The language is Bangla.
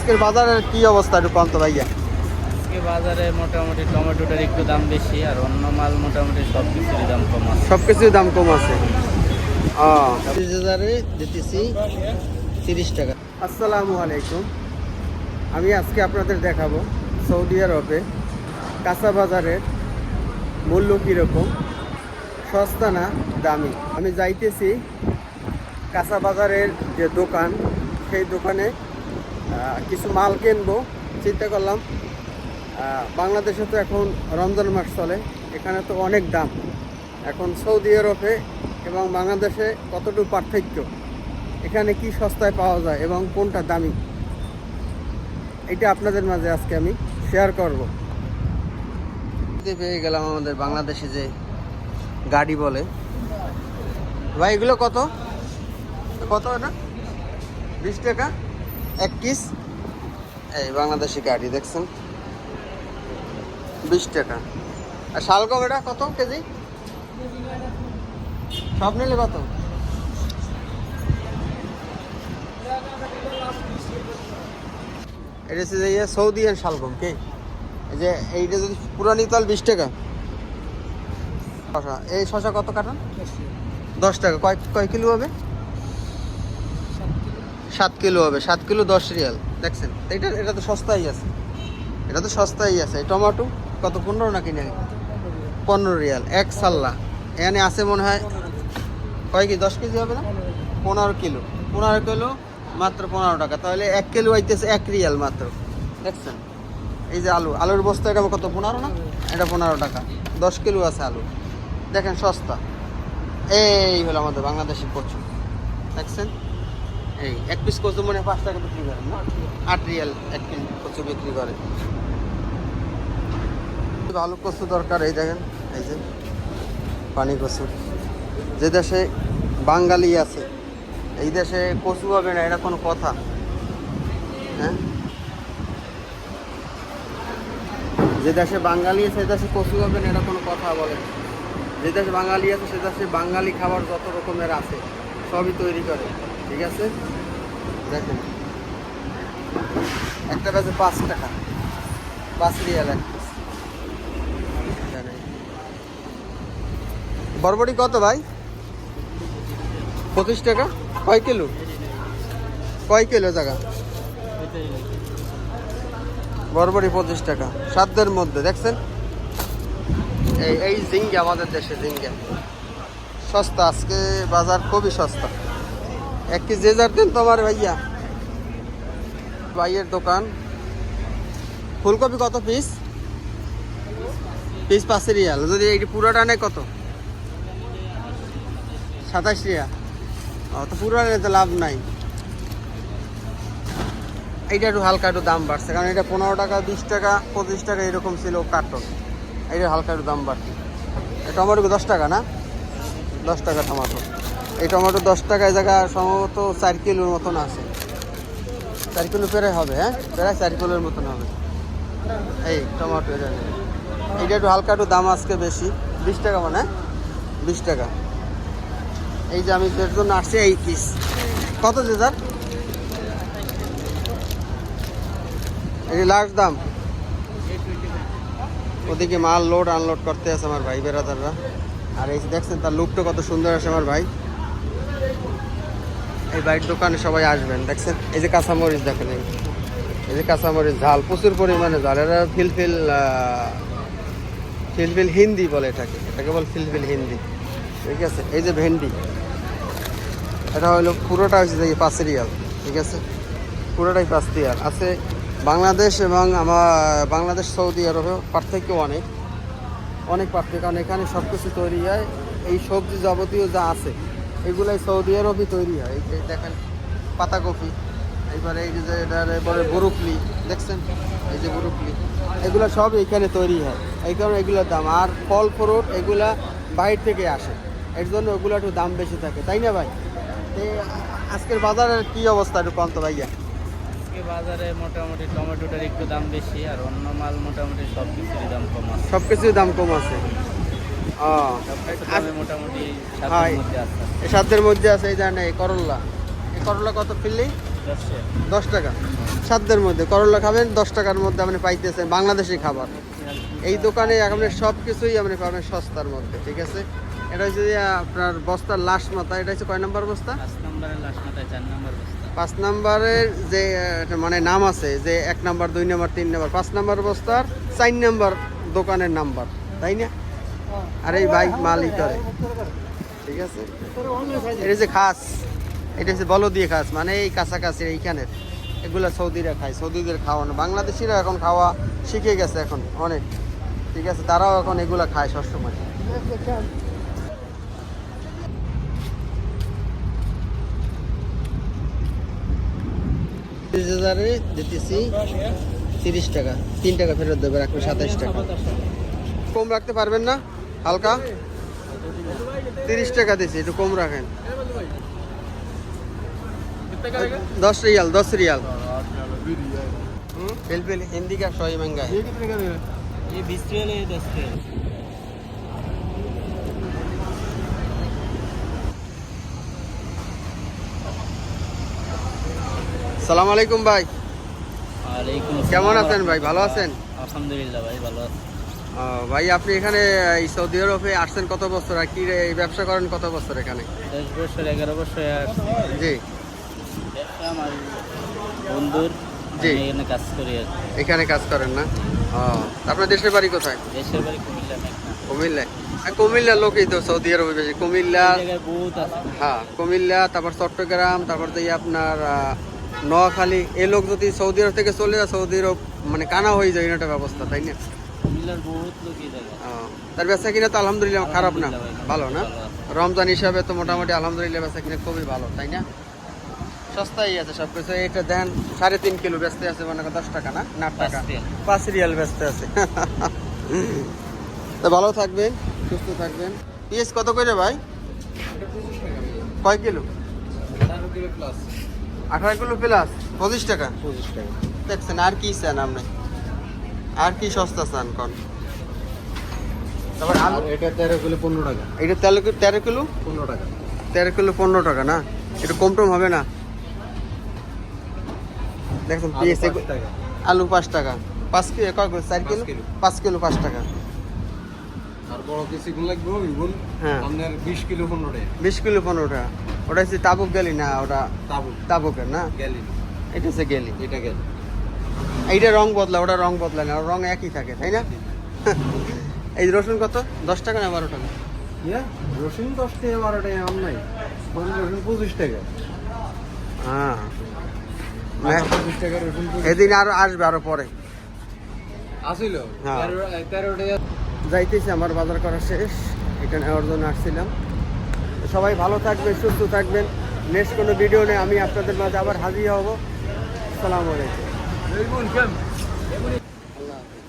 আজকের বাজারের কি অবস্থা একটু কম তো ভাইয়া? আজকে বাজারে মোটামুটি টমেটোটার একটু দাম বেশি, আর অন্য মাল মোটামুটি সব কিছুরই দাম কম আছে। সব কিছুর দাম কম আছে। 30,000-এ দিতেছি 30 টাকা। আসসালামু আলাইকুম। আমি আজকে আপনাদের দেখাবো সৌদি আরবে কাঁচা বাজারের মূল্য কীরকম, সস্তা না দামি। আমি যাইতেছি কাঁচা বাজারের যে দোকান, সেই দোকানে কিছু মাল কিনবো। চিন্তা করলাম বাংলাদেশে তো এখন রমজান মাস চলে, এখানে তো অনেক দাম। এখন সৌদি আরবে এবং বাংলাদেশে কতটুকু পার্থক্য, এখানে কি সস্তায় পাওয়া যায় এবং কোনটা দামি, এটা আপনাদের মাঝে আজকে আমি শেয়ার করব। পেয়ে গেলাম আমাদের বাংলাদেশে যে গাড়ি বলে। ভাই এগুলো কত কত? এটা 20 টাকা এক পিস। এই বাংলাদেশি গাড়ি দেখছেন, 20 টাকা। আর শালগম এটা কত কেজি? সব নিলে কত? এটা হচ্ছে যে সৌদিয়ান শালগম। কে এই যে এইটা যদি পুরানি তাল 20 টাকা। শশা, এই শশা কত কাটান? 10 টাকা। কয় কিলো হবে? 7 কিলো হবে। 7 কিলো 10 রিয়াল। দেখছেন এটা তো সস্তাই আছে, এটা তো সস্তাই আছে। এই টমেটো কত? 15 নাকি না? 15 রিয়াল এক সাল্লা। এখানে আছে মনে হয় কয় কি 10 কেজি হবে না? 15 কিলো। 15 কিলো মাত্র 15 টাকা। তাহলে 1 কিলো আইতেছে 1 রিয়াল মাত্র। দেখছেন এই যে আলুর বস্তা, এটা কত? 15 না? এটা 15 টাকা। 10 কিলো আছে আলু। দেখেন সস্তা। এই হলো আমাদের বাংলাদেশের কচু। দেখছেন এই এক পিস কচু মনে 5 টাকা বিক্রি করেন না? 8 রিয়াল 1 কিলো কচু বিক্রি করে। ভালো কচু দরকার। এই দেখেন এই যে পানি কচু। যে দেশে বাঙালি আছে এই দেশে কচু হবে না, এটা কোনো কথা? হ্যাঁ, যে দেশে বাঙালি আছে সে দেশে কচু হবে না, এটা কোনো কথা বলে? যে দেশে বাঙালি আছে সে দেশে বাঙালি খাবার যত রকমের আছে সবই তৈরি করে। ঠিক আছে, দেখেন একটা বেজে 5 টাকা, 5 রিয়াল এক পিস। বরবটি কত ভাই? 25 টাকা। কয় কিলো? কয় কিলো জায়গা? বরবটি 25 টাকা, সাধ্যের মধ্যে। দেখছেন এই ঝিঙ্গা, আমাদের দেশে ঝিঙ্গা সস্তা। আজকে বাজার খুবই সস্তা। 1 কেজি যে যার দেন তো আমার ভাইয়ের দোকান। ফুলকপি কত পিস? 5 রিয়াল। যদি এই পুরোটা নেয় কত? 27 রিয়াল। তো পুরো তো লাভ নাই। এইটা একটু হালকা একটু দাম বাড়ছে, কারণ এটা 15 টাকা 20 টাকা 25 টাকা এরকম ছিল কার্টন। এইটা হালকা একটু দাম বাড়ছে। টমেটো 10 টাকা না? 10 টাকা টমেটো। এই টমেটো 10 টাকায় জায়গা সম্ভবত 4 কিলোর মতন আছে। 4 কিলো প্রায় হবে। হ্যাঁ, প্রায় 4 কিলোর মতন হবে এই টমেটো। এইটা একটু হালকা একটু দাম আজকে বেশি। 20 টাকা মানে 20 টাকা। এই যে আমি এর জন্য আসছি। এই পিস কত যে যার? এই লাস্ট দাম। ওদিকে মাল লোড আনলোড করতে আছে আমার ভাই বেরাদাররা। আর এই যে দেখছেন তার লুকটা কত সুন্দর আছে আমার ভাই। এই বাইক দোকানে সবাই আসবেন। দেখছেন এই যে কাঁচামরিচ, দেখেন এই যে কাঁচামরিচ, ঝাল প্রচুর পরিমাণে ঝাল। এরা ফিলফিল হিন্দি বলে এটাকে বল ফিলফিল হিন্দি। ঠিক আছে, এই যে ভেন্ডি, এটা হলো পুরোটা হচ্ছে যে 5 রিয়াল। ঠিক আছে, পুরোটাই 5 রিয়াল আছে। বাংলাদেশ এবং বাংলাদেশ সৌদি আরবে পার্থক্য অনেক পার্থক্য, কারণ এখানে সব কিছু তৈরি হয়। এই সবজি যাবতীয় যা আছে এগুলাই সৌদি আরবই তৈরি হয়। এই যে দেখেন পাতাকপি, এইবারে এই যে এবারে বরুকলি, দেখছেন এই যে বরুকলি, এগুলো সব এইখানে তৈরি হয়। এই কারণে এগুলোর দাম। আর ফল ফ্রুট এগুলা বাইরে থেকে আসে, এর জন্য ওগুলো একটু দাম বেশি থাকে, তাই না ভাই? আজকের বাজারের কি অবস্থা একটু কম তো ভাইয়া? আজকে বাজারে মোটামুটি টমেটোটার একটু দাম বেশি, আর অন্য মাল মোটামুটি সব কিছুরই দাম কম আছে। সব কিছুর দাম কম আছে। মোটামুটি সাধ্যের মধ্যে আছে। এই জানে এই করল্লা কত ফিরলি? 10 টাকা সাধ্যের মধ্যে করলা খাবেন 10 টাকার মধ্যে আপনি পাইতেছেন বাংলাদেশি খাবার। এই দোকানে আপনি সব কিছুই আপনি পাবেন সস্তার মধ্যে, ঠিক আছে। এটা হচ্ছে যে আপনার বস্তার লাশ মাথা, এটা হচ্ছে কয় নম্বর বস্তা? 5 নম্বরের লাস্ট মাথায় 4 নম্বর বস্তা। 5 নম্বরের যে মানে নাম আছে যে 1 নম্বর 2 নম্বর 3 নম্বর 5 নম্বর বস্তার 4 নম্বর দোকানের নাম্বার, তাই না? আর এই ভাই মালিক করে, ঠিক আছে। এটা যে খাস, এটা হচ্ছে বলো দিয়ে খাস, মানে এই কাছাকাছি এইখানের এগুলো সৌদিরা খায়, সৌদিদের খাওয়ানো। বাংলাদেশিরা এখন খাওয়া শিখে গেছে এখন অনেক, ঠিক আছে, তারাও এখন এগুলা খায় সবসময়। দিতেছি 30 টাকা, 3 টাকা ফেরত দেবে, রাখবে 27 টাকা। কম রাখতে পারবেন না হালকা? 30 টাকা দিচ্ছি, একটু কম রাখেন। 10 रियाल 10 रियाल। बिल हिंदी का 100 ही महंगा है। ये 20 रियल है, 10 रियल। সালাম আলাইকুম ভাই। ওয়ালাইকুম আসসালাম। কেমন আছেন ভাই? ভালো আছেন? আলহামদুলিল্লাহ ভাই, ভালো আছি। ভাই আপনি এখানে এই সৌদি আরবে আসছেন কত বছর, আর কি এই ব্যবসা করেন কত বছর এখানে? 10 বছর 11 বছর আসছি। জি। ব্যবসা আমার বন্ধুর, জি। আমি এখানে কাজ করি আর কি। এখানে কাজ করেন না? আপনার দেশের বাড়ি কোথায়? দেশের বাড়ি কুমিল্লা, মেঘনা। কুমিল্লায়? কুমিল্লার লোকই তো সৌদি আরবে বেশি। কুমিল্লা, এই জায়গায় বহুত আছে। হ্যাঁ কুমিল্লা, তারপর চট্টগ্রাম, তারপর তো আপনার নোয়াখালী, এই লোক যদি সৌদি আরব থেকে চলে যায় সৌদি আরব মানে কানা হয়ে যায়, এটা ব্যবস্থা, তাই না? কুমিল্লার বহুত লোক এই জায়গায়। তার বেচা কিনা তো আলহামদুলিল্লাহ খারাপ না, আলহামদুলিল্লাহ ভালো না? ভালো আছে। রমজান হিসাবে তো মোটামুটি আলহামদুলিল্লাহ বেচা কিনা খুবই ভালো, তাই না? সস্তাই আছে সব কিছু। এটা দেন 3.5 কিলো বেচতে আছে, মনে করেন 10 টাকা না, 8 টাকা, 5 রিয়াল বেচতে আছে। তো ভালো থাকবেন, সুস্থ থাকবেন। পিএস কত করে ভাই? কয় কিলো? 18 কিলো প্লাস 25 টাকা। 25 টাকা। দেখছেন, আর কি চান আপনি? আর কি সস্তা চান কোন? তারপর আলু, এটা 13 কিলো 15 টাকা। এটা 13 কিলো 15 টাকা। 13 কিলো 15 টাকা না? এটা কম টম হবে না? দেখছেন পিএস আলু 5 টাকা। আলু 5 টাকা, 5 কিলো কয় কিলো? 4 kilo 5 kilo. 5 কিলো 5 টাকা। আর বড় কিছু গুণ লাগবে ওইগুন। হ্যাঁ। আপনার 20 কিলো 15 টাকা। 20 কিলো 15 টাকা। ওটা হচ্ছে তাবুক গেলি না, ওটা তাবু তাবুকের না, গেলি। এটা হচ্ছে গেলি। এটা গেল। এইটা রং বদলা, ওটা রং বদলা না, রং একই থাকে, তাই না? এই রসুন কত? 10 টাকা না 12 টাকা? ইয়া রসুন 10 টাকা 12 টাকা আম নাই। কোন রসুন 25 টাকা। হ্যাঁ, 25 টাকা রসুন। এদিন আরো আসবে, আরো পরে আসিল। হ্যাঁ। 13 টাকা। যাইতেছি, আমার বাজার করা শেষ, এটা নেওয়ার জন্য আসছিলাম। সবাই ভালো থাকবেন, সুস্থ থাকবেন। নেক্সট কোনো ভিডিও নিয়ে আমি আপনাদের মাঝে আবার হাজির হব। আসসালামু আলাইকুম। এইগুন কেম? আল্লাহ হাফেজ।